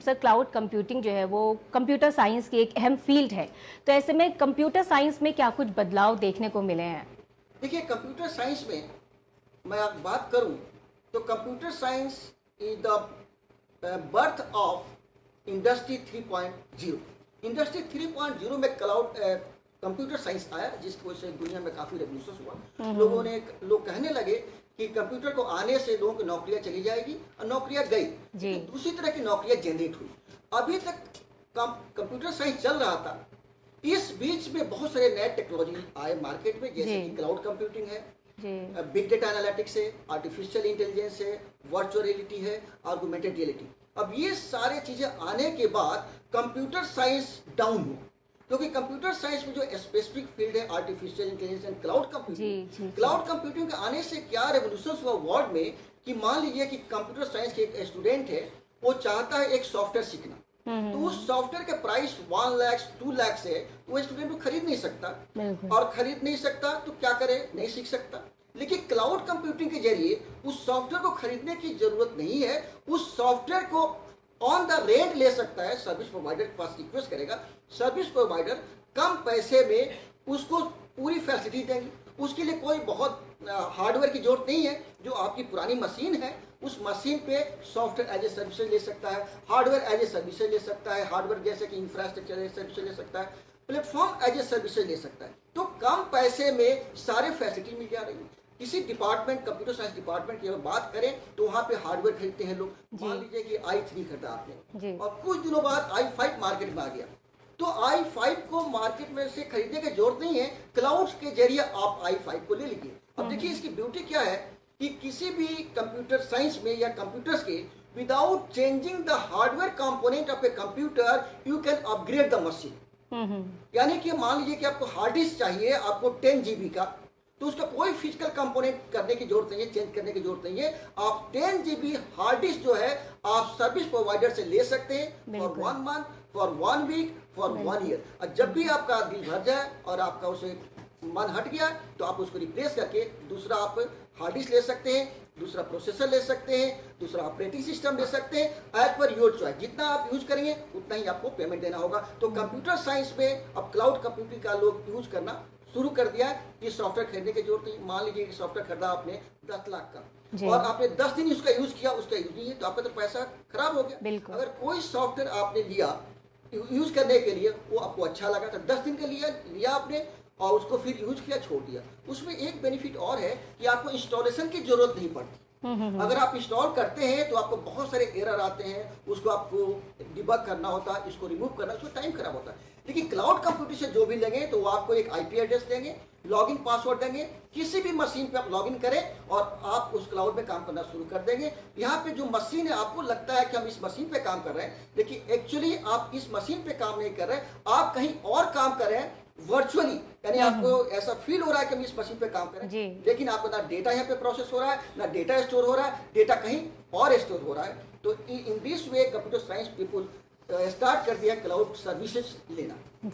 Sir cloud computing जो है वो कंप्यूटर साइंस की एक अहम फील्ड है, तो ऐसे में कंप्यूटर साइंस में क्या कुछ बदलाव देखने को मिले हैं? देखिए, कंप्यूटर साइंस में मैं आप बात करूं तो computer science is the birth of industry 3.0। Industry 3.0 में क्लाउड कंप्यूटर साइंस आया, जिसकी वजह से दुनिया में काफ़ी रेवोल्यूशन हुआ। लोग कहने लगे कि कंप्यूटर को आने से लोगों की नौकरियां चली जाएगी, और नौकरियां गई, तो दूसरी तरह की नौकरियां जनरेट हुई। अभी तक कंप्यूटर साइंस चल रहा था, इस बीच में बहुत सारे नए टेक्नोलॉजी आए मार्केट में, जैसे कि क्लाउड कंप्यूटिंग है, बिग डेटा एनालिटिक्स है, आर्टिफिशियल इंटेलिजेंस है, वर्चुअल रियलिटी है, ऑगमेंटेड रियलिटी। अब ये सारे चीजें आने के बाद कंप्यूटर साइंस डाउन हुआ, क्योंकि कंप्यूटर साइंस में जो स्पेसिफिक फील्ड है artificial intelligence and cloud computing, cloud computing के आने से क्या रेवोल्यूशन हुआ वर्ल्ड में, कि मान लीजिए कि कंप्यूटर साइंस के एक स्टूडेंट है, वो चाहता है एक सॉफ्टवेयर सीखना, तो उस सॉफ्टवेयर के प्राइस 1 लाख 2 लाख से, तो वो स्टूडेंट को खरीद नहीं सकता, और खरीद नहीं सकता तो क्या करे, नहीं सीख सकता। लेकिन क्लाउड कंप्यूटिंग के जरिए उस सॉफ्टवेयर को खरीदने की जरूरत नहीं है, उस सॉफ्टवेयर को ऑन द रेंट ले सकता है, सर्विस प्रोवाइडर के पास रिक्वेस्ट करेगा, सर्विस प्रोवाइडर कम पैसे में उसको पूरी फैसिलिटी देंगे। उसके लिए कोई बहुत हार्डवेयर की जरूरत नहीं है, जो आपकी पुरानी मशीन है उस मशीन पे सॉफ्टवेयर एज ए सर्विस ले सकता है, हार्डवेयर एज ए सर्विस ले सकता है, हार्डवेयर जैसे कि इंफ्रास्ट्रक्चर एज ए सर्विस ले सकता है, प्लेटफॉर्म एज ए सर्विस ले सकता है। तो कम पैसे में सारे फैसिलिटी मिल जा रही है। किसी डिपार्टमेंट, कंप्यूटर साइंस डिपार्टमेंट की अगर बात करें तो वहाँ पे हार्डवेयर खरीदते हैं लोग। मान लीजिए कि i3 खरीदा आपने, और कुछ दिनों बाद i5 मार्केट में आ गया, तो i5 को मार्केट में से खरीदने की जरूरत नहीं है, क्लाउड के जरिए आप i5 को ले लीजिए। अब देखिए इसकी ब्यूटी क्या है, कि किसी भी कंप्यूटर साइंस में या कंप्यूटर्स के, without changing the hardware component of a computer, you can upgrade the machine. यानी कि मान लीजिए कि आपको हार्ड डिस्क चाहिए, आपको 10 GB का, तो उसका कोई फिजिकल कंपोनेंट करने की जरूरत नहीं है, चेंज करने की जरूरत नहीं है। आप 10 GB हार्ड डिस्क जो है आप सर्विस प्रोवाइडर से ले सकते हैं, for 1 month, for 1 week, for 1 year. और जब भी आपका बिल भर जाए और आपका उसे मन हट गया, तो आप उसको रिप्लेस करके दूसरा आप हार्ड डिस्क ले सकते हैं, दूसरा प्रोसेसर ले सकते हैं, दूसरा ऑपरेटिंग सिस्टम ले सकते हैं, एज पर योर चॉइस। जितना आप यूज करेंगे उतना ही आपको पेमेंट देना होगा। तो कंप्यूटर साइंस में अब क्लाउड कंप्यूटिंग का लोग यूज करना शुरू कर दिया है, कि सॉफ्टवेयर खरीदने की जरूरत नहीं। मान लीजिए कि सॉफ्टवेयर खरीदा आपने 10 लाख का, और आपने 10 दिन उसका यूज किया, उसका यूज नहीं है, तो आपका तो पैसा खराब हो गया। अगर कोई सॉफ्टवेयर आपने लिया यूज करने के लिए, वो आपको अच्छा लगा, तो 10 दिन के लिए लिया आपने, और उसको फिर यूज किया, छोड़ दिया। उसमें एक बेनिफिट और है कि आपको इंस्टॉलेशन की जरूरत नहीं पड़ती। अगर आप इंस्टॉल करते हैं तो आपको बहुत सारे एरर आते हैं, उसको आपको डिबग करना होता है, इसको रिमूव करना, उसको टाइम खराब होता है। लेकिन क्लाउड कंप्यूटर से जो भी लेंगे तो वो आपको एक IP एड्रेस देंगे, लॉगिन पासवर्ड देंगे, किसी भी मशीन पे आप लॉगिन करें और आप उस क्लाउड में काम करना शुरू कर देंगे। यहाँ पे जो मशीन है, आपको लगता है कि हम इस मशीन पे काम कर रहे हैं, लेकिन एक्चुअली आप इस मशीन पे काम नहीं कर रहे हैं, आप कहीं और काम कर रहे हैं वर्चुअली। यानी आपको ऐसा फील हो रहा है कि हम इस मशीन पे काम करें, लेकिन आपका ना डेटा यहाँ पे प्रोसेस हो रहा है, ना डेटा स्टोर हो रहा है, डेटा कहीं और स्टोर हो रहा है। तो in this way computer science people start कर दिया क्लाउड सर्विसेज लेना।